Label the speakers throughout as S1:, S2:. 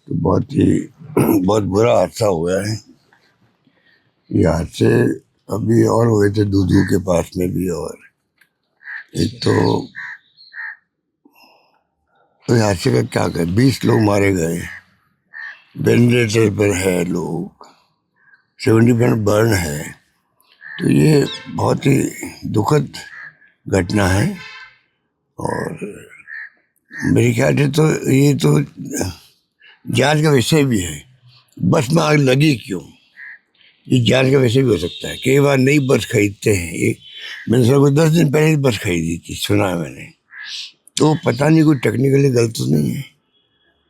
S1: तो बहुत बुरा हादसा हुआ है। ये हादसे अभी और हुए थे दूधू के पास में भी। और एक तो हादसे का क्या कर 20 लोग मारे गए, वेंटिलेटर पर है लोग, 70% बर्न है। तो ये बहुत ही दुखद घटना है। और मेरे ख्याल से तो ये तो जांच का विषय भी है। बस में आग लगी क्यों, ये जांच का विषय भी हो सकता है। कई बार नई बस खरीदते हैं, ये मैंने सुना कुछ 10 दिन पहले बस खरीदी थी, सुना है मैंने। तो पता नहीं कोई टेक्निकली गलत तो नहीं है।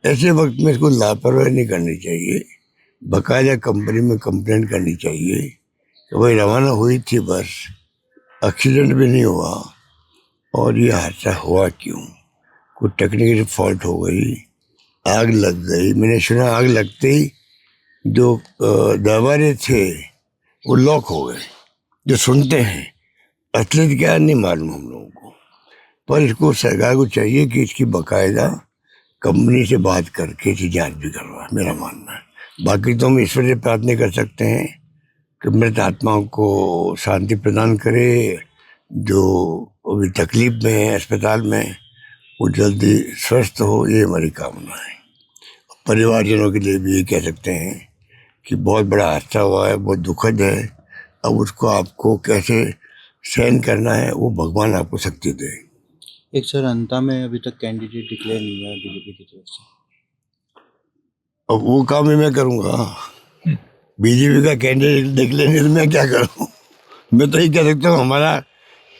S1: ऐसे वक्त में इसको लापरवाही नहीं करनी चाहिए, बाकायदा कंपनी में कंप्लेंट करनी चाहिए कि भाई रवाना हुई थी बस, एक्सीडेंट भी नहीं हुआ और ये हादसा हुआ क्यों, कोई टेक्निकल फॉल्ट हो गई, आग लग गई। मैंने सुना आग लगते ही जो दरवाजे थे वो लॉक हो गए। जो सुनते हैं असलियत क्या नहीं मालूम हम लोगों को, पर इसको सरकार को चाहिए कि इसकी बाकायदा कंपनी से बात करके इसकी जांच भी करवा, मेरा मानना है। बाकी तो हम ईश्वर से प्रार्थना कर सकते हैं कि मृत आत्माओं को शांति प्रदान करे। जो अभी तकलीफ में है अस्पताल में, वो जल्दी स्वस्थ हो, ये हमारी कामना है। परिवारजनों के लिए भी ये कह सकते हैं कि बहुत बड़ा हादसा हुआ है, बहुत दुखद है। अब उसको आपको कैसे सहन करना है, वो भगवान आपको शक्ति दे।
S2: एक सर अंता में अभी तक कैंडिडेट डिक्लेयर नहीं हुआ बीजेपी की तरफ से।
S1: अब वो काम ही मैं करूँगा। बीजेपी का कैंडिडेट देख लेने तो मैं क्या करूँ। मैं तो ये कह सकता हूँ हमारा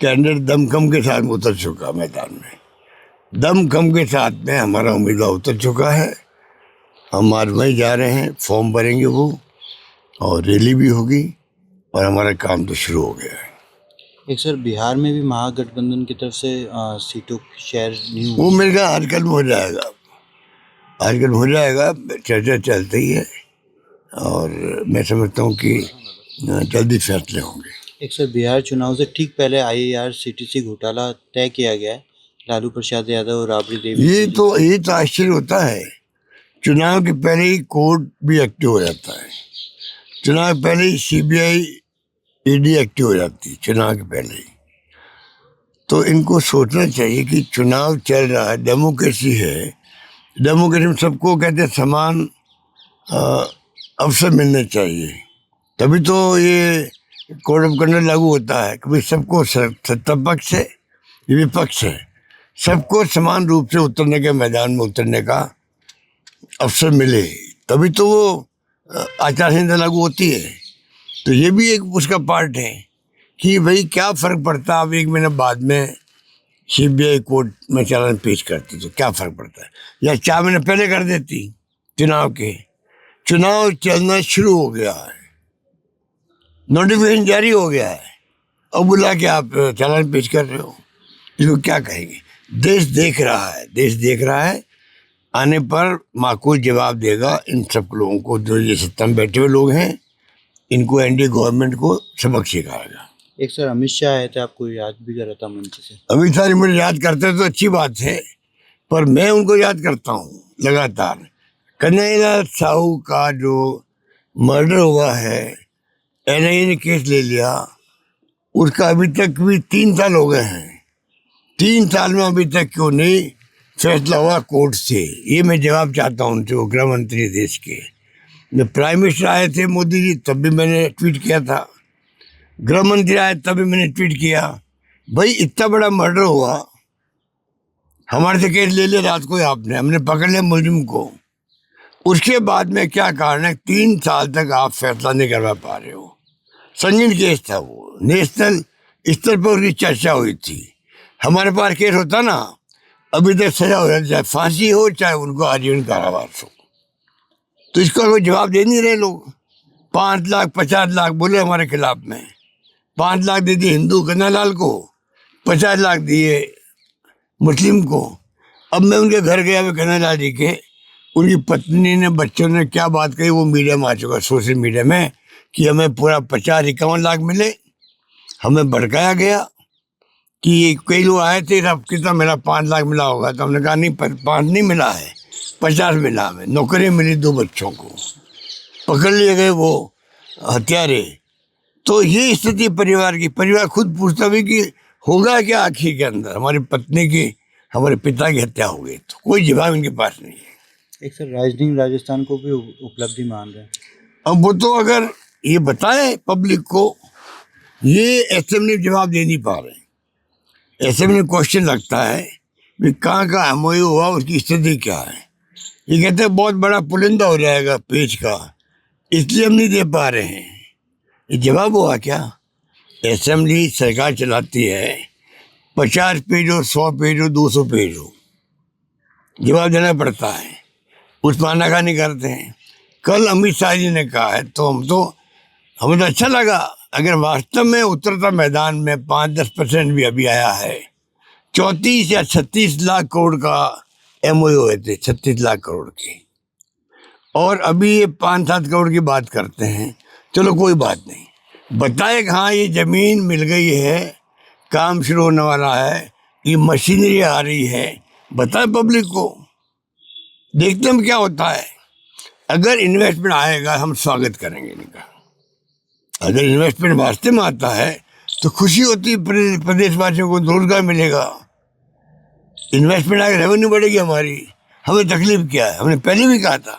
S1: कैंडिडेट दमखम के साथ उतर चुका मैदान में। दमखम के साथ में हमारा उम्मीदवार उतर चुका है। हम आज वहीं जा रहे हैं, फॉर्म भरेंगे वो, और रैली भी होगी, और हमारा काम तो शुरू हो गया है।
S2: एक सर बिहार में भी महागठबंधन की तरफ से सीटों की शेयर नहीं
S1: वो
S2: हुई।
S1: मेरे ख्याल आजकल में हो जाएगा, आजकल हो जाएगा, चर्चा चलती ही है। और मैं समझता हूँ कि जल्दी फैसले होंगे।
S2: एक सर बिहार चुनाव से ठीक पहले IARCTC घोटाला तय किया गया है। लालू प्रसाद यादव और राबड़ी देवी
S1: ये तो आश्चर्य होता है। चुनाव के पहले ही कोर्ट भी एक्टिव हो जाता है, चुनाव के पहले ही CBI ED एक्टिव हो जाती है, चुनाव के पहले ही। तो इनको सोचना चाहिए कि चुनाव चल रहा है, डेमोक्रेसी है, डेमोक्रेसी में सबको कहते हैं समान अवसर मिलने चाहिए, तभी तो ये कोड ऑफ कंडक्ट लागू होता है। कभी सबको, सत्ता पक्ष है, विपक्ष है, सबको समान रूप से उतरने के मैदान में उतरने का अवसर मिले, तभी तो वो आचार संहिता लागू होती है। तो ये भी एक उसका पार्ट है कि भाई क्या फर्क पड़ता है, अब 1 महीने बाद में CBI कोर्ट में चालान पेश करती तो क्या फर्क पड़ता है, या 4 महीने पहले कर देती चुनाव के। चुनाव चलना शुरू हो गया है, नोटिफिकेशन जारी हो गया है, अब बुला के आप चालान पेश कर रहे हो, इसको क्या कहेंगे। देश देख रहा है, देश देख रहा है, आने पर माकूल जवाब देगा इन सब लोगों को, जो ये सत्ता में बैठे हुए लोग हैं, इनको NDA गवर्नमेंट को सबक सिखाएगा।
S2: एक सर अमित शाह आए थे, आपको याद भी कर रहा था मंच से।
S1: अमित शाह मुझे याद करते तो अच्छी बात है, पर मैं उनको याद करता हूँ लगातार। कन्हैयालाल साहू का जो मर्डर हुआ है, NIA ने केस ले लिया, उसका अभी तक भी 3 साल हो गए हैं। 3 साल में अभी तक क्यों नहीं फैसला हुआ कोर्ट से, ये मैं जवाब चाहता हूँ उनसे, वो गृह मंत्री देश के। जब प्राइम मिनिस्टर आए थे मोदी जी, तब भी मैंने ट्वीट किया था, गृह मंत्री आए तब भी मैंने ट्वीट किया, भाई इतना बड़ा मर्डर हुआ, हमारे से केस ले लिया रात को आपने, हमने पकड़ लिया मुलजिम को, उसके बाद में क्या कारण है 3 साल तक आप फैसला नहीं करवा पा रहे हो। संगीन केस था वो, नेशनल स्तर पर उसकी चर्चा हुई थी। हमारे पास केस होता ना, अभी तक सजा हो जाती, चाहे फांसी हो चाहे उनको आजीवन कारावास हो। तो इसका कोई जवाब दे नहीं रहे लोग। 5 लाख 50 लाख बोले हमारे खिलाफ में, 5 लाख दे दिए हिंदू कन्हैयालाल को, 50 लाख दिए मुस्लिम को। अब मैं उनके घर गया हुआ कन्हैयालाल जी के, उनकी पत्नी ने, बच्चों ने क्या बात कही वो मीडिया में आ चुका, सोशल मीडिया में, कि हमें पूरा 50-51 लाख मिले। हमें भड़काया गया कि कई लोग आए थे, अब कितना मिला, 5 लाख मिला होगा, तो हमने कहा नहीं, 5 नहीं मिला है, 50 में नाम है, नौकरी मिली 2 बच्चों को, पकड़ लिए गए वो हत्यारे। तो ये स्थिति परिवार की, परिवार खुद पूछता भी कि होगा क्या आखिर के अंदर, हमारी पत्नी की, हमारे पिता की हत्या हो गई, तो कोई जवाब इनके पास नहीं है।
S2: एक सर राजनीतिक राजस्थान को भी उपलब्धि मान रहे हैं।
S1: अब वो तो अगर ये बताए पब्लिक को, ये असेंबली जवाब दे नहीं पा रहे। असेंबली क्वेश्चन लगता है कि कहाँ का एमओयू हुआ, उसकी स्थिति क्या है। ये कहते हैं बहुत बड़ा पुलिंदा हो जाएगा पेज का, इसलिए हम नहीं दे पा रहे हैं। ये जवाब हुआ क्या? असेंबली सरकार चलाती है, 50 पेज हो, 100 पेज हो, 200 पेज हो, जवाब देना पड़ता है, उस पर आनाकानी करते हैं। कल अमित शाह जी ने कहा है तो हमें तो अच्छा लगा। अगर वास्तव में उतरता मैदान में 5-10% भी अभी आया है, 34 या 36 लाख करोड़ का एमओयू हुए थे, 36 लाख करोड़ के, और अभी ये 5-7 करोड़ की बात करते हैं। चलो कोई बात नहीं, बताए हाँ ये ज़मीन मिल गई है, काम शुरू होने वाला है, ये मशीनरी आ रही है, बताए पब्लिक को, देखते हम क्या होता है। अगर इन्वेस्टमेंट आएगा हम स्वागत करेंगे इनका। अगर इन्वेस्टमेंट वास्ते में आता है तो खुशी होती है, प्रदेशवासियों को रोजगार मिलेगा, इन्वेस्टमेंट आएगा, रेवेन्यू बढ़ेगी हमारी। हमें तकलीफ क्या है, हमने पहले भी कहा था।